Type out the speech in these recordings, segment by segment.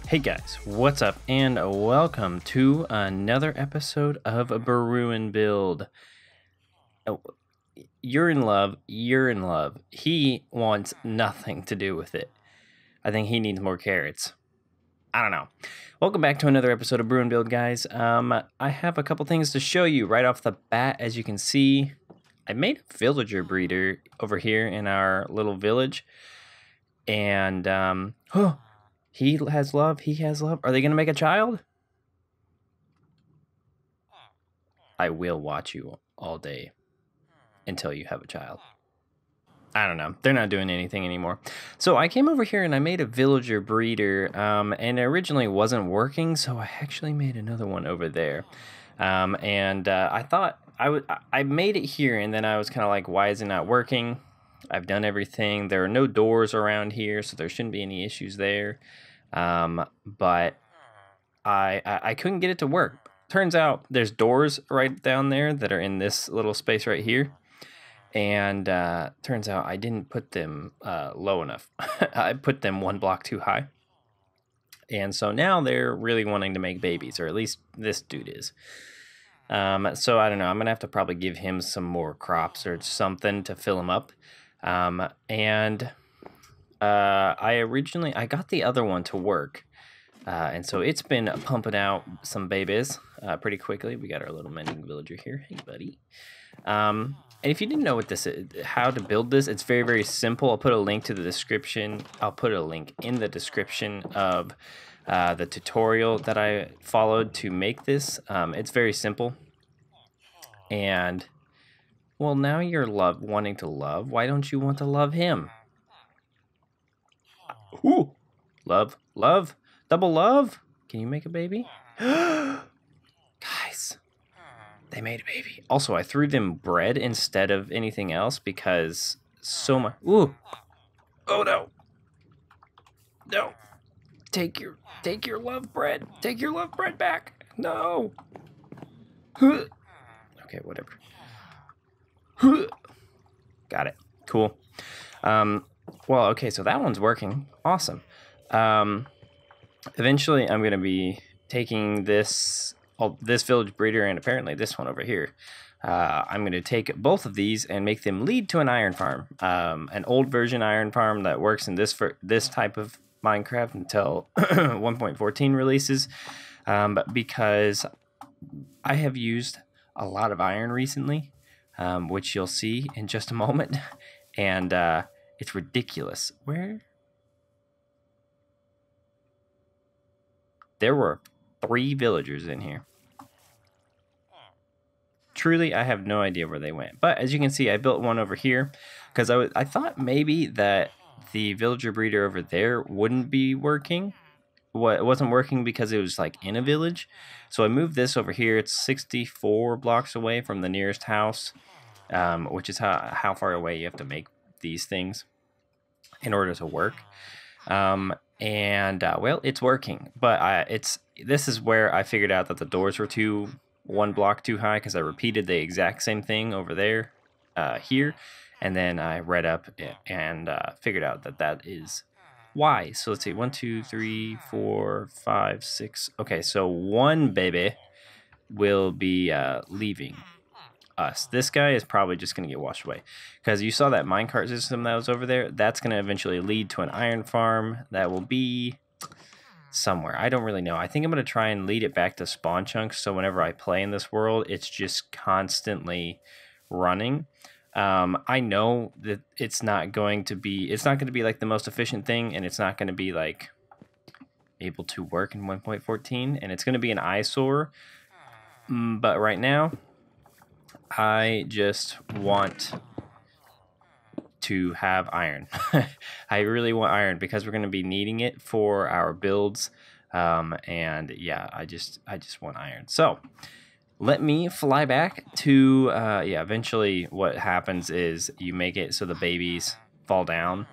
Hey guys, what's up, and welcome to another episode of Brew Build. Oh, you're in love. He wants nothing to do with it. I think he needs more carrots. I don't know. Welcome back to another episode of Brew Build, guys. I have a couple things to show you right off the bat. As you can see, I made a villager breeder over here in our little village. And, he has love. Are they going to make a child? I will watch you all day until you have a child. I don't know. They're not doing anything anymore. So I came over here and I made a villager breeder, and it originally wasn't working, so I actually made another one over there. I thought I made it here, and then I was kind of like, why is it not working? I've done everything. There are no doors around here, so there shouldn't be any issues there. But I couldn't get it to work. Turns out there's doors right down there that are in this little space right here. And turns out I didn't put them low enough. I put them one block too high. And so now they're really wanting to make babies, or at least this dude is. So I don't know. I'm going to have to probably give him some more crops or something to fill him up. I got the other one to work. And so it's been pumping out some babies pretty quickly. We got our little mending villager here. Hey, buddy. And if you didn't know what this is, how to build this, it's very, very simple. I'll put a link to the description. I'll put a link in the description of the tutorial that I followed to make this. It's very simple. And, well, now you're wanting to love. Why don't you want to love him? Ooh, love. Double love? Can you make a baby? Guys, they made a baby. Also, I threw them bread instead of anything else because so much. Ooh. Oh no. No. Take your love bread. Take your love bread back. No. Okay, whatever. Got it. Cool. Well, okay, so that one's working. Awesome. Eventually, I'm going to be taking this village breeder and apparently this one over here. I'm going to take both of these and make them lead to an iron farm. An old version iron farm that works in this type of Minecraft until 1.14 releases. Because I have used a lot of iron recently, which you'll see in just a moment. And it's ridiculous. There were 3 villagers in here. Truly, I have no idea where they went. But as you can see, I built one over here because I thought maybe that the villager breeder over there wouldn't be working. It wasn't working because it was like in a village. So I moved this over here. It's 64 blocks away from the nearest house, which is how far away you have to make these things in order to work. Well, it's working, but this is where I figured out that the doors were one block too high because I repeated the exact same thing over there, here, and then I read up and figured out that is why. So let's see, 1, 2, 3, 4, 5, 6. Okay, so one baby will be leaving us. This guy is probably just going to get washed away because you saw that minecart system that was over there. That's going to eventually lead to an iron farm that will be somewhere. I don't really know. I think I'm going to try and lead it back to spawn chunks, so whenever I play in this world, it's just constantly running. I know that it's not going to be like the most efficient thing, and it's not going to be like able to work in 1.14, and it's going to be an eyesore. But right now, I just want to have iron. I really want iron because we're going to be needing it for our builds. And yeah, I just want iron. So let me fly back to, eventually what happens is you make it so the babies fall down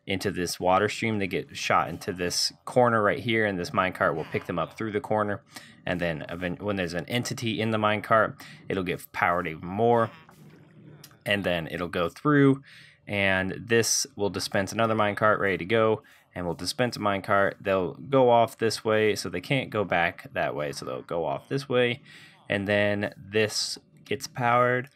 into this water stream. They get shot into this corner right here, and this minecart will pick them up through the corner. And then when there's an entity in the minecart, it'll get powered even more. And then it'll go through, and this will dispense another minecart ready to go. and we'll dispense a minecart. They'll go off this way, so they can't go back that way, so they'll go off this way, and then this gets powered.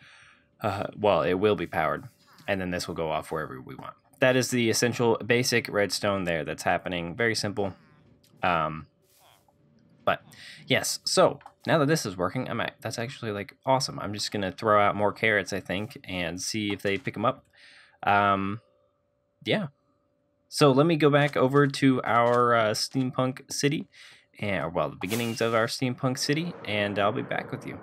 Well, it will be powered, and then this will go off wherever we want. That is the essential basic redstone there that's happening. Very simple. But yes, so now that this is working, that's actually like awesome. I'm just gonna throw out more carrots, I think, and see if they pick them up. Yeah. So let me go back over to our steampunk city, and well, the beginnings of our steampunk city, and I'll be back with you.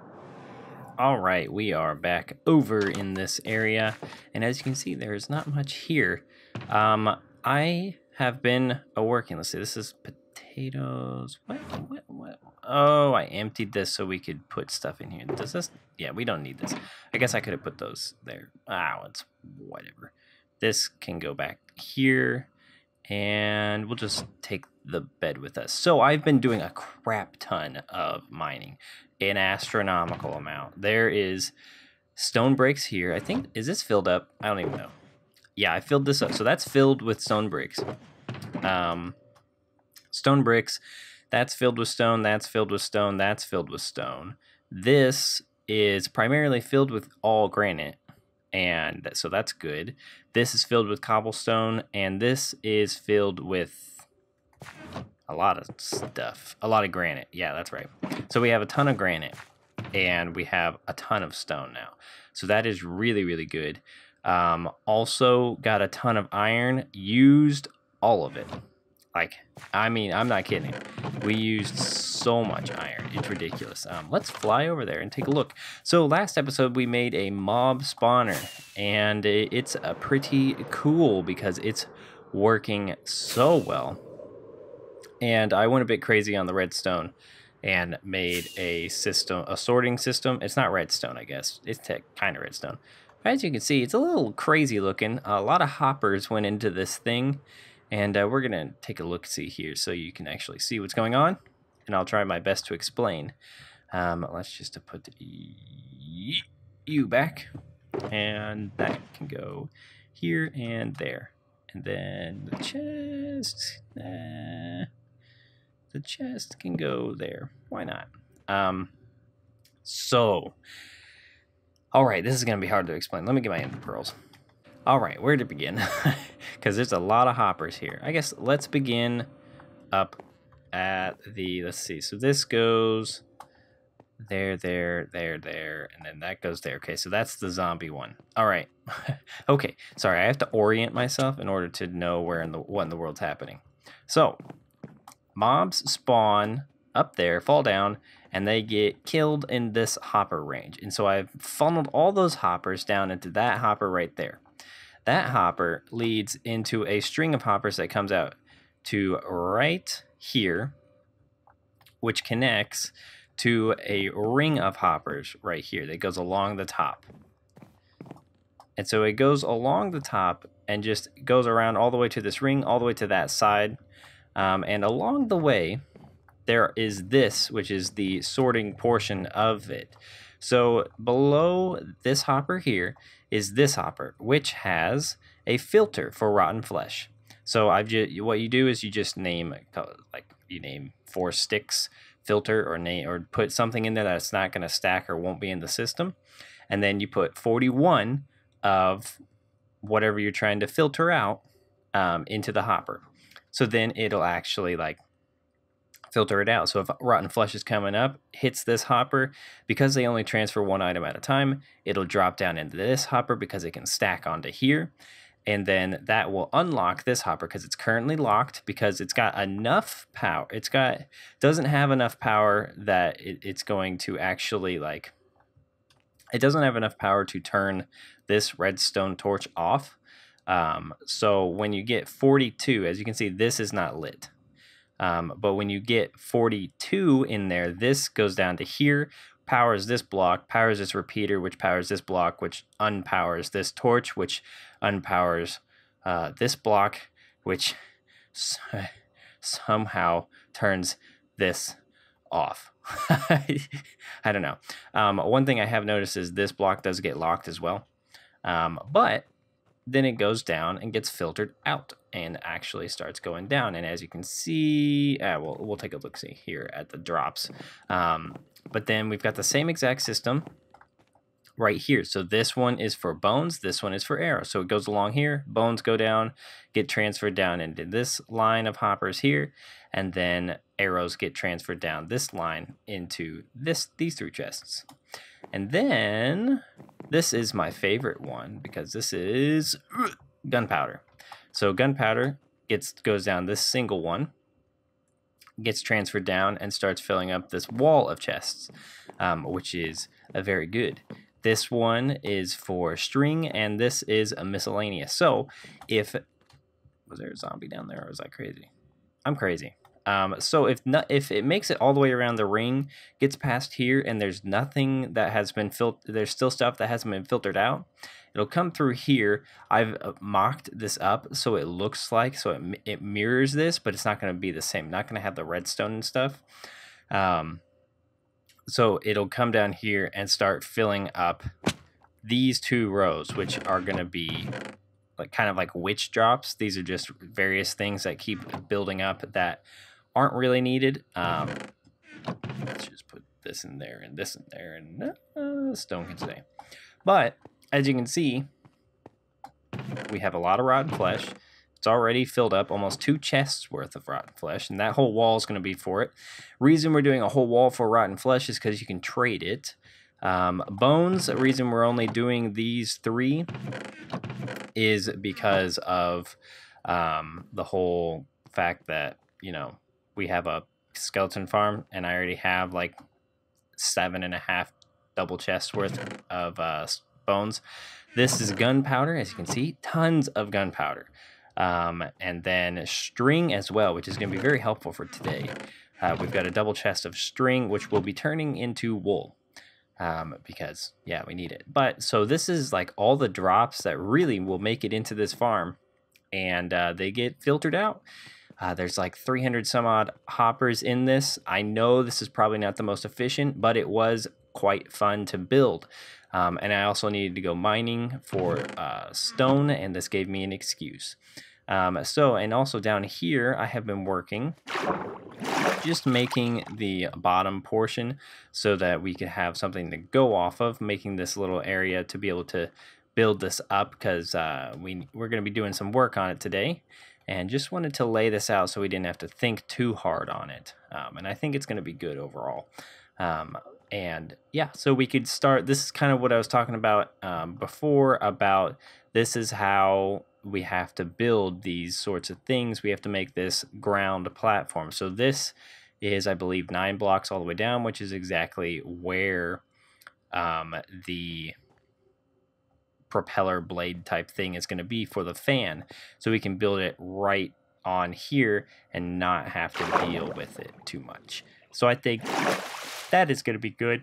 All right, we are back over in this area, and as you can see, there's not much here. I have been working. Let's see, this is potatoes. What? Oh, I emptied this so we could put stuff in here. Does this? Yeah, we don't need this. I guess I could have put those there. It's whatever. This can go back here, and we'll just take the bed with us. So I've been doing a crap ton of mining, an astronomical amount. There is stone bricks here. I think, is this filled up? I don't even know. Yeah, I filled this up. So that's filled with stone bricks. Stone bricks, that's filled with stone, that's filled with stone, that's filled with stone. This is primarily filled with all granite, and so that's good. This is filled with cobblestone, and this is filled with a lot of stuff. A lot of granite. Yeah, that's right. So we have a ton of granite, and we have a ton of stone now. So that is really, really good. Also got a ton of iron. Used all of it. Like, I mean, I'm not kidding. We used so much iron. It's ridiculous. Let's fly over there and take a look. So last episode, we made a mob spawner, and it's pretty cool because it's working so well. And I went a bit crazy on the redstone and made a sorting system. It's not redstone, I guess. It's kind of redstone. But as you can see, it's a little crazy looking. A lot of hoppers went into this thing. And we're going to take a look-see here so you can actually see what's going on. And I'll try my best to explain. Let's just put you back. And that can go here and there. And then the chest. The chest can go there. Why not? All right, this is going to be hard to explain. Let me get my ender pearls. All right, where to begin? Because there's a lot of hoppers here. I guess let's begin up at let's see. So this goes there, and then that goes there. Okay, so that's the zombie one. All right. Okay, sorry, I have to orient myself in order to know what in the world's happening. So mobs spawn up there, fall down, and they get killed in this hopper range. And so I've funneled all those hoppers down into that hopper right there. That hopper leads into a string of hoppers that comes out to right here, which connects to a ring of hoppers right here that goes along the top. And so it goes along the top and just goes around all the way to this ring, all the way to that side. And along the way, there is this, which is the sorting portion of it. So below this hopper here is this hopper, which has a filter for rotten flesh. So what you do is you just name, like you name 4 sticks filter, or put something in there that's not going to stack or won't be in the system, and then you put 41 of whatever you're trying to filter out into the hopper. So then it'll actually like filter it out. So if rotten flesh is coming up, hits this hopper, because they only transfer one item at a time, it'll drop down into this hopper because it can stack onto here. And then that will unlock this hopper because it's currently locked because it's got enough power. Doesn't have enough power that it's going to actually like, it doesn't have enough power to turn this redstone torch off. So when you get 42, as you can see, this is not lit. But when you get 42 in there, this goes down to here, powers this block, powers this repeater, which powers this block, which unpowers this torch, which unpowers this block, which somehow turns this off. I don't know. One thing I have noticed is this block does get locked as well. But then it goes down and gets filtered out and actually starts going down. And as you can see, we'll take a look see here at the drops. But then we've got the same exact system right here. So this one is for bones, this one is for arrows. So it goes along here, bones go down, get transferred down into this line of hoppers here, and then arrows get transferred down this line into these 3 chests. And then this is my favorite one because this is gunpowder. So gunpowder goes down this single one, gets transferred down and starts filling up this wall of chests, which is very good. This one is for string, and this is a miscellaneous. So was there a zombie down there, or was I crazy? I'm crazy. So if it makes it all the way around the ring, gets past here, and there's nothing that has been there's still stuff that hasn't been filtered out, it'll come through here. I've mocked this up so it looks like, so it mirrors this, but it's not going to be the same. Not going to have the redstone and stuff. So it'll come down here and start filling up these 2 rows, which are going to be kind of like witch drops. These are just various things that keep building up that aren't really needed. Let's just put this in there and this in there, and stone can stay. But as you can see, we have a lot of rotten flesh. It's already filled up almost 2 chests worth of rotten flesh, and that whole wall is going to be for it. Reason we're doing a whole wall for rotten flesh is because you can trade it. Bones, the reason we're only doing these 3 is because of the whole fact that, we have a skeleton farm, and I already have like 7.5 double chests worth of bones. This is gunpowder, as you can see, tons of gunpowder. And then string as well, which is going to be very helpful for today. We've got a double chest of string, which will be turning into wool. Because, yeah, we need it. But, so this is like all the drops that really will make it into this farm. And they get filtered out. There's like 300 some odd hoppers in this. I know this is probably not the most efficient, but it was quite fun to build. And I also needed to go mining for stone, and this gave me an excuse. And also down here, I have been working just making the bottom portion so that we could have something to go off of, making this little area to be able to build this up, because we're going to be doing some work on it today, and just wanted to lay this out so we didn't have to think too hard on it. And I think it's going to be good overall. And yeah, so we could start. This is kind of what I was talking about before, about this is how we have to build these sorts of things. We have to make this ground platform. So this is, I believe, 9 blocks all the way down, which is exactly where the propeller blade type thing is going to be for the fan. So we can build it right on here and not have to deal with it too much. So I think that is going to be good.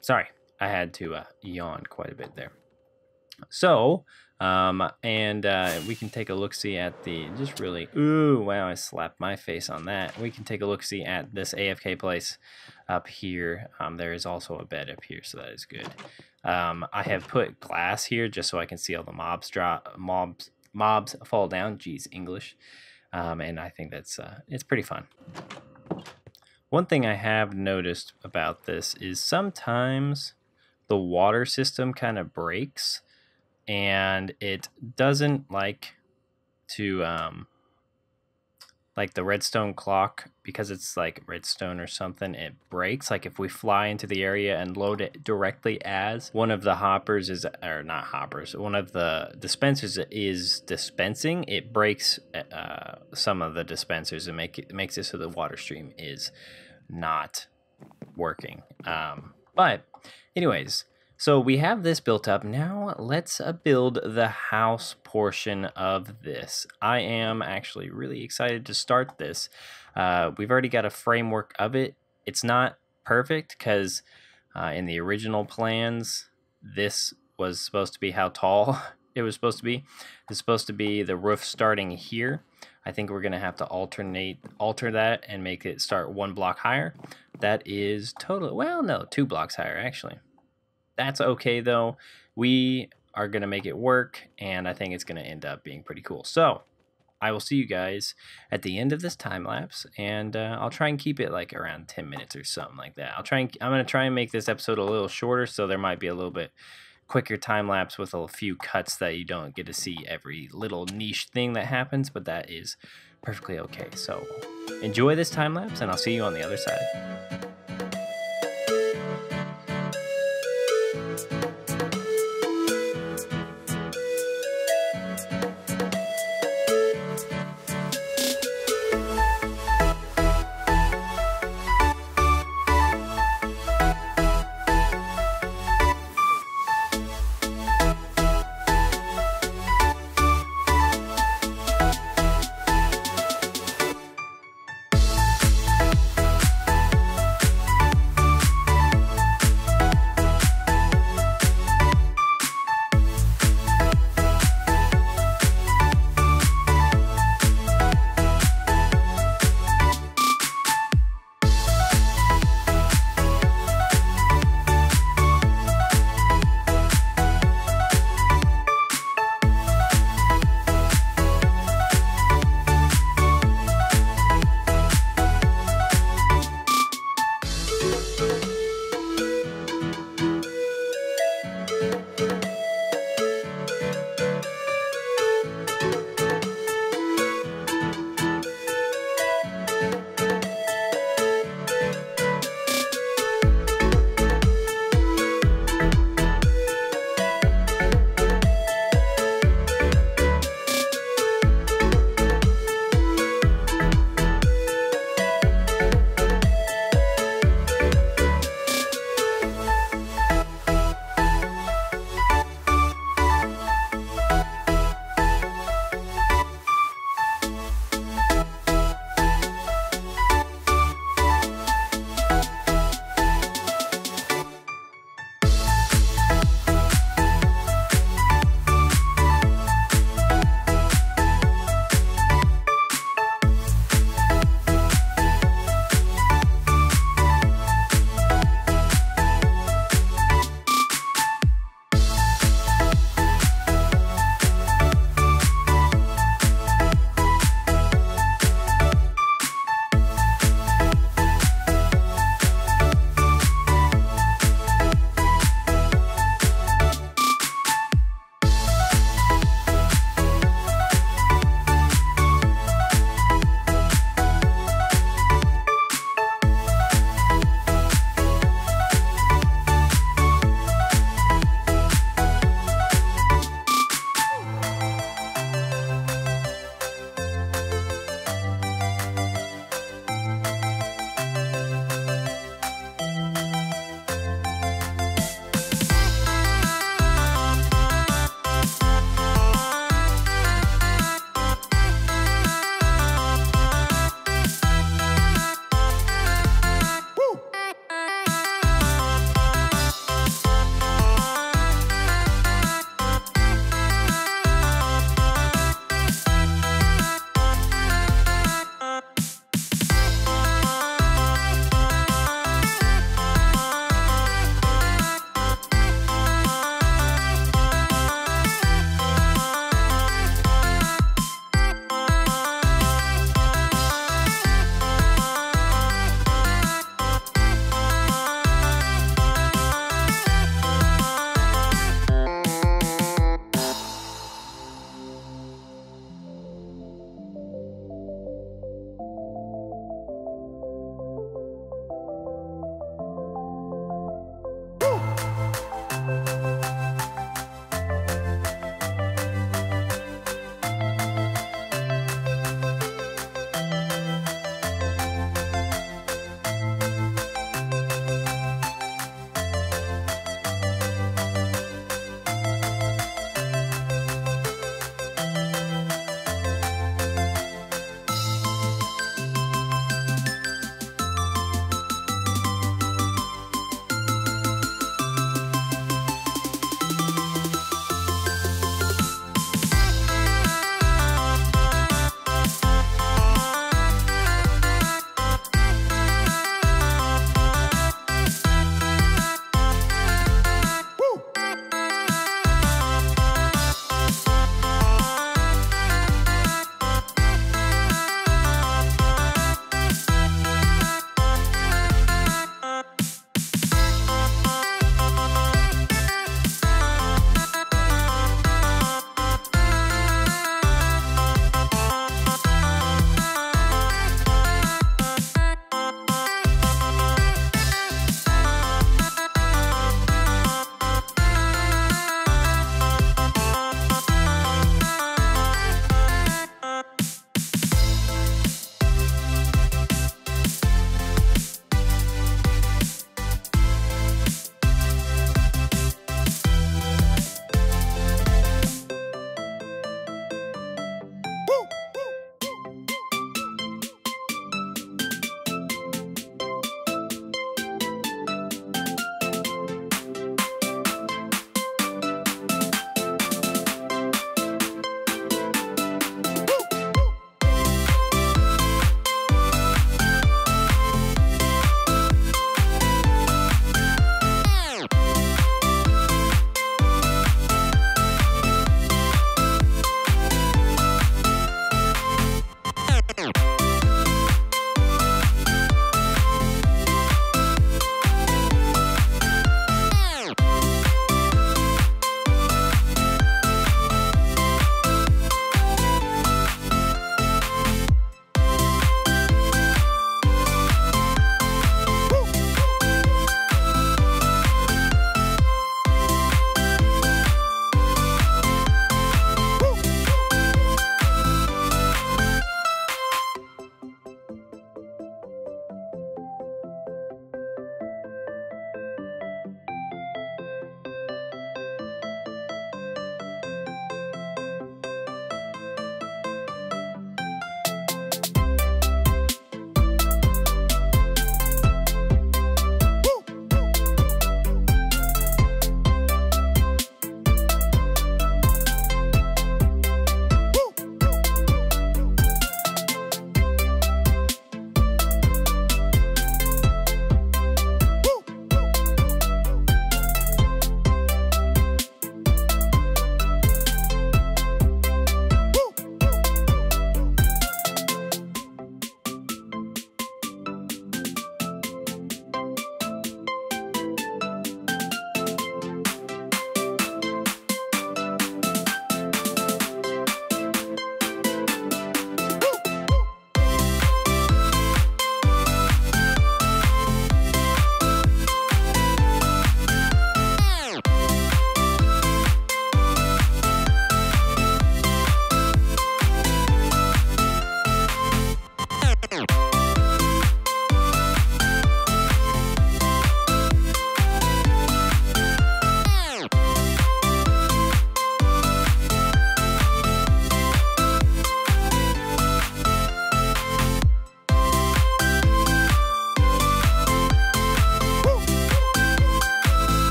Sorry, I had to yawn quite a bit there. So, we can take a look-see at the, just really, ooh, wow, I slapped my face on that. We can take a look-see at this AFK place up here. There is also a bed up here, so that is good. I have put glass here just so I can see all the mobs fall down. Geez, English. And I think that's, it's pretty fun. One thing I have noticed about this is sometimes the water system kind of breaks, and it doesn't like to, like the redstone clock, because it's like redstone or something, it breaks. Like if we fly into the area and load it directly as one of the hoppers is, or not hoppers, one of the dispensers is dispensing, it breaks some of the dispensers and makes it so the water stream is not working. But anyways, so we have this built up. Now let's build the house portion of this. I am actually really excited to start this. We've already got a framework of it. It's not perfect because in the original plans, this was supposed to be how tall it was supposed to be. It's supposed to be the roof starting here. I think we're going to have to alter that and make it start 1 block higher. That is totally, well, no, 2 blocks higher actually. That's okay though. We are going to make it work, and I think it's going to end up being pretty cool. So I will see you guys at the end of this time lapse, and I'll try and keep it like around 10 minutes or something like that. I'm going to try and make this episode a little shorter, so there might be a little bit quicker time lapse with a few cuts that you don't get to see every little niche thing that happens, but that is perfectly okay. So enjoy this time lapse, and I'll see you on the other side.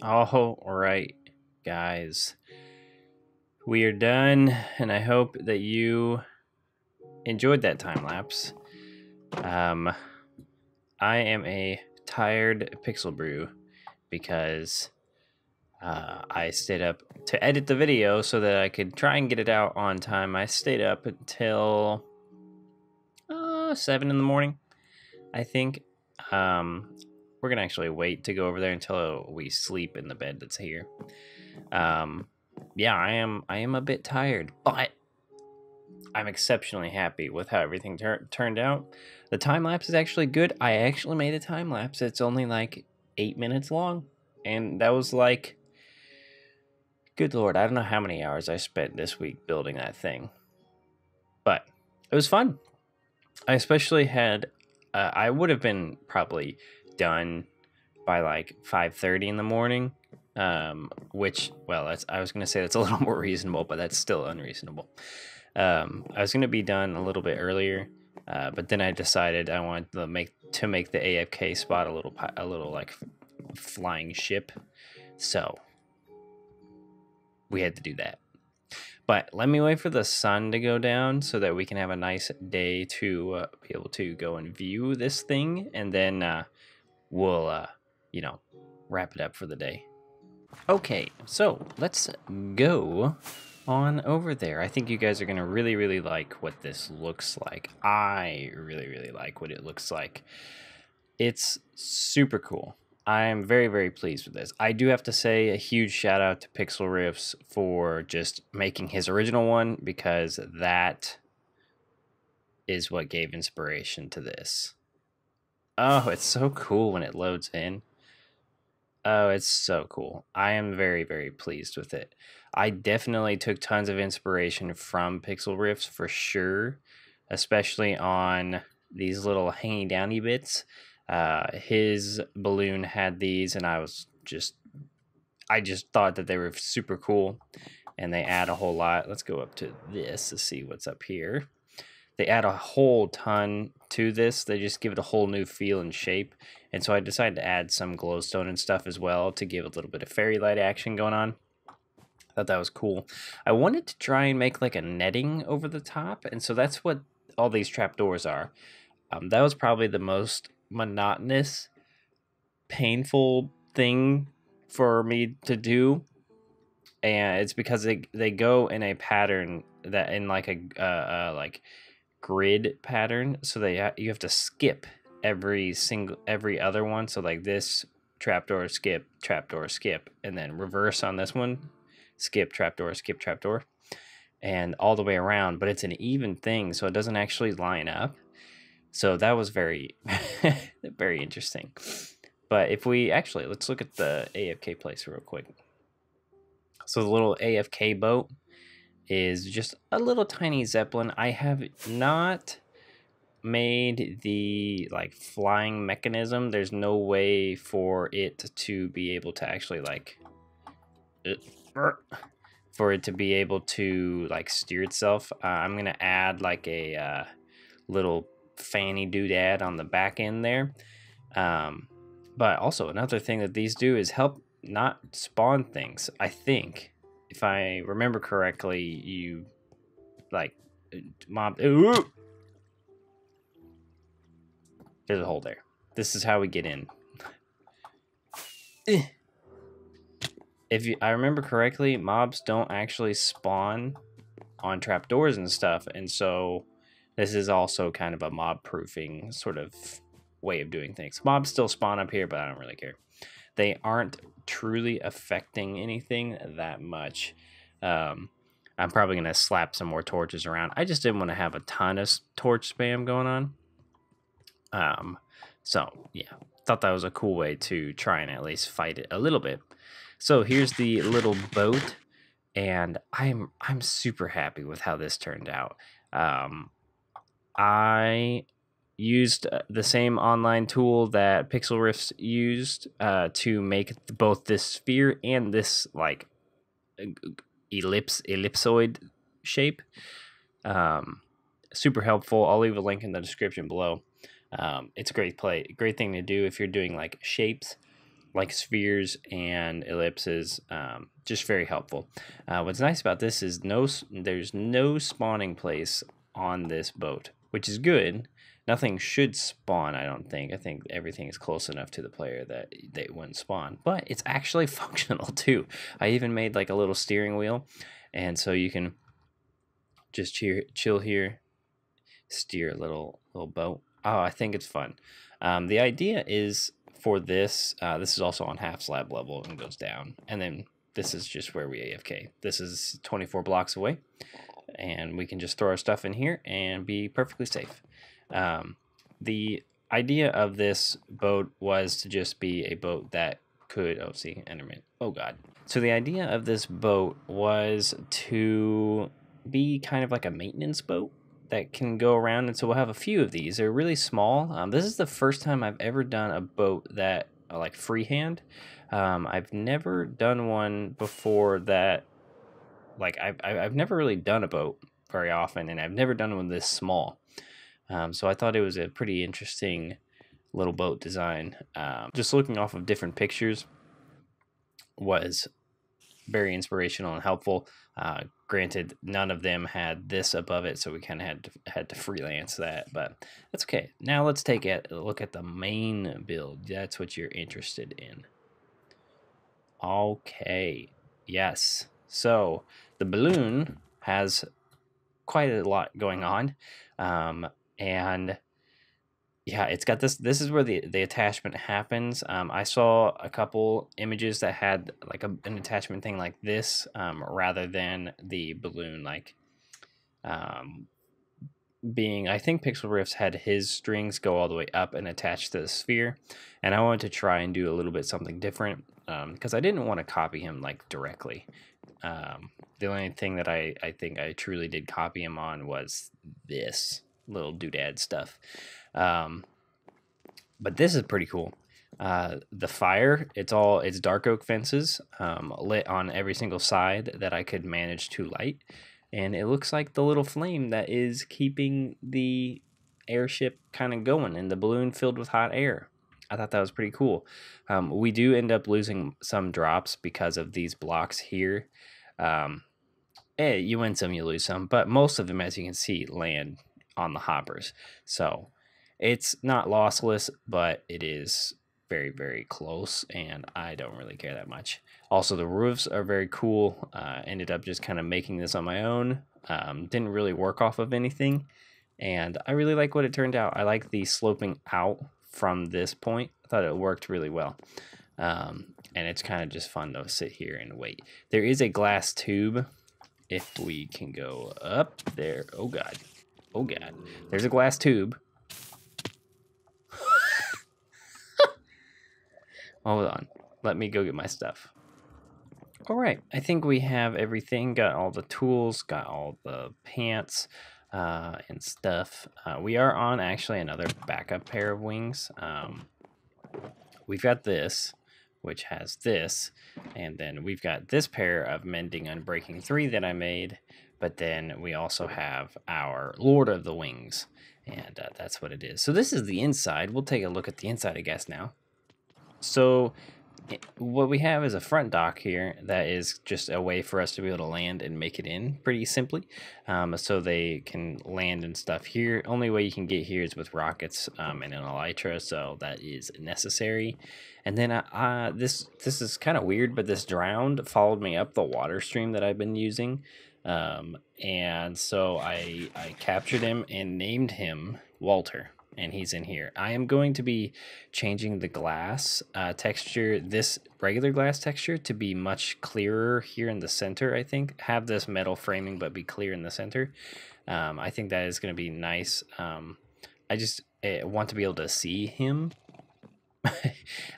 All right, guys. We are done, and I hope that you enjoyed that time lapse. I am a tired Pixel Brew because I stayed up to edit the video so that I could try and get it out on time. I stayed up until 7 in the morning, I think. We're gonna actually wait to go over there until we sleep in the bed that's here. Yeah, I am a bit tired, but I'm exceptionally happy with how everything turned out. The time lapse is actually good. I actually made a time lapse. It's only like 8 minutes long, and that was like, good lord, I don't know how many hours I spent this week building that thing, but it was fun. I especially had, I would have been probably done by like 5:30 in the morning, which, well, I was going to say that's a little more reasonable, but that's still unreasonable. I was going to be done a little bit earlier, but then I decided I wanted to make the AFK spot a little like flying ship, so we had to do that. But let me wait for the sun to go down so that we can have a nice day to be able to go and view this thing, and then we'll, wrap it up for the day. Okay, so let's go on over there. I think you guys are going to really, really like what this looks like. I really, really like what it looks like. It's super cool. I am very, very pleased with this. I do have to say a huge shout out to Pixel Riffs for just making his original one, because that is what gave inspiration to this. Oh, it's so cool when it loads in. Oh, it's so cool. I am very, very pleased with it. I definitely took tons of inspiration from Pixel Riffs for sure, especially on these little hangy downy bits. His balloon had these, and I just thought that they were super cool, and they add a whole lot. Let's go up to this to see what's up here. They add a whole ton to this. They just give it a whole new feel and shape. And so I decided to add some glowstone and stuff as well to give a little bit of fairy light action going on. I thought that was cool. I wanted to try and make like a netting over the top, and so that's what all these trapdoors are. That was probably the most monotonous, painful thing for me to do, and it's because they go in a pattern that in like a like grid pattern, so you have to skip every other one. So like this trapdoor, skip, and then reverse on this one, skip, trapdoor, and all the way around. But it's an even thing, so it doesn't actually line up. So that was very, very interesting. But if we actually, let's look at the AFK place real quick. So the little AFK boat is just a little tiny zeppelin. I have not made the like flying mechanism. There's no way for it to be able to actually like steer itself. I'm gonna add like a little fanny doodad on the back end there. But also another thing that these do is help not spawn things. I think, if I remember correctly, you like mob. Ooh! There's a hole there. This is how we get in. I remember correctly, mobs don't actually spawn on trapdoors and stuff, and so this is also kind of a mob proofing sort of way of doing things. Mobs still spawn up here, but I don't really care. They aren't truly affecting anything that much. I'm probably going to slap some more torches around. I just didn't want to have a ton of torch spam going on. So, yeah, thought that was a cool way to try and at least fight it a little bit. So here's the little boat, and I'm super happy with how this turned out. I used the same online tool that Pixel Riffs used to make both this sphere and this like ellipsoid shape. Super helpful. I'll leave a link in the description below. It's a great thing to do if you're doing like shapes. like spheres and ellipses. Just very helpful. What's nice about this is there's no spawning place on this boat, which is good. Nothing should spawn, I don't think. I think everything is close enough to the player that they wouldn't spawn. But it's actually functional too. I even made like a little steering wheel, and so you can just chill here, steer a little boat. Oh, I think it's fun. The idea is for this. This is also on half slab level and goes down, and then this is just where we AFK. This is 24 blocks away, and we can just throw our stuff in here and be perfectly safe. The idea of this boat was to just be a boat that could, oh, see, Enderman. Oh, God. So the idea of this boat was to be kind of like a maintenance boat that can go around, and so we'll have a few of these. They're really small. This is the first time I've ever done a boat that, like, freehand. I've never done one before that, like, I've never really done a boat very often, and I've never done one this small. So I thought it was a pretty interesting little boat design. Just looking off of different pictures was very inspirational and helpful. Granted, none of them had this above it, so we kind of had to freelance that, but that's okay. Now let's take a look at the main build. That's what you're interested in. Okay, yes. So the balloon has quite a lot going on. And yeah, it's got this is where the attachment happens. I saw a couple images that had like an attachment thing like this, rather than the balloon like being, I think Pixel Riffs had his strings go all the way up and attach to the sphere, and I wanted to try and do a little bit something different, because I didn't want to copy him like directly. The only thing that I think I truly did copy him on was this little doodad stuff. But this is pretty cool. The fire, it's dark oak fences, lit on every single side that I could manage to light, and it looks like the little flame that is keeping the airship kind of going and the balloon filled with hot air. I thought that was pretty cool. We do end up losing some drops because of these blocks here. You win some, you lose some, but most of them, as you can see, land on the hoppers. So it's not lossless, but it is very, very close, and I don't really care that much. Also, the roofs are very cool. Ended up just kind of making this on my own. Didn't really work off of anything, and I really like what it turned out. I like the sloping out from this point. I thought it worked really well. And it's kind of just fun to sit here and wait. There is a glass tube. If we can go up there. Oh, God. Oh, God. There's a glass tube. Hold on. Let me go get my stuff. All right. I think we have everything. Got all the tools. Got all the pants and stuff. We are on actually another backup pair of wings. We've got this, which has this, and then we've got this pair of Mending Unbreaking 3 that I made, but then we also have our Lord of the Wings, and that's what it is. So this is the inside. We'll take a look at the inside, I guess, now. So what we have is a front dock here that is just a way for us to be able to land and make it in pretty simply. So they can land and stuff here. Only way you can get here is with rockets and an elytra, so that is necessary. And then this is kind of weird, but this drowned followed me up the water stream that I've been using. And so I captured him and named him Walter. And he's in here. I am going to be changing the glass texture, this regular glass texture, to be much clearer here in the center, I think. Have this metal framing, but be clear in the center. I think that is going to be nice. I just want to be able to see him.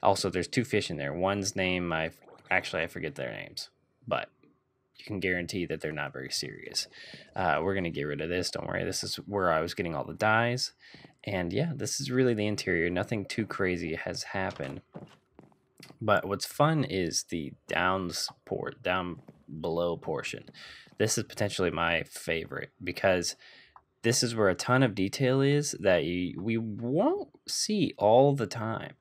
Also, there's two fish in there. One's name, I forget their names. But you can guarantee that they're not very serious. We're going to get rid of this. Don't worry. This is where I was getting all the dyes. And yeah, this is really the interior. Nothing too crazy has happened. But what's fun is the down below portion. This is potentially my favorite because this is where a ton of detail is that we won't see all the time.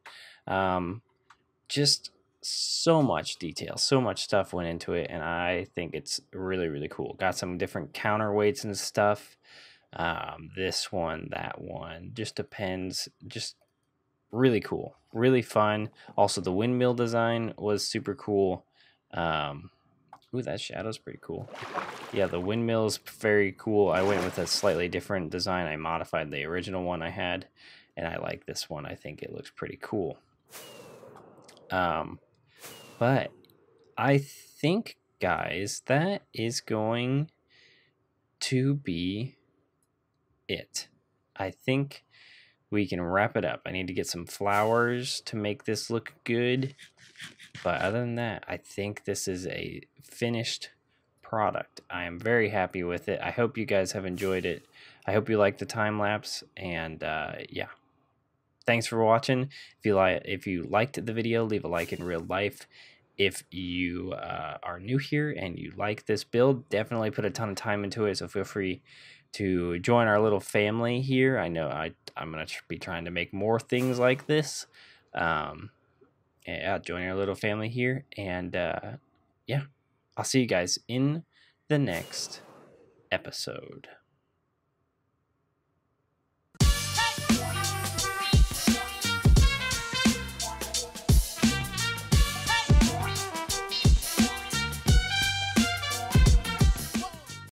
just so much detail, so much stuff went into it, and I think it's really, really cool. Got some different counterweights and stuff. This one, that one, just depends. Just really cool, really fun. Also, the windmill design was super cool. Ooh, that shadow's pretty cool. Yeah, the windmill's very cool. I went with a slightly different design. I modified the original one I had, and I like this one. I think it looks pretty cool. But I think, guys, that is going to be it. I think we can wrap it up. I need to get some flowers to make this look good. But other than that, I think this is a finished product. I am very happy with it. I hope you guys have enjoyed it. I hope you like the time lapse. And yeah, thanks for watching. If you liked the video, leave a like in real life. If you are new here and you like this build, definitely put a ton of time into it. So feel free to join our little family here. I know I'm going to be trying to make more things like this. Yeah, join our little family here. And yeah, I'll see you guys in the next episode.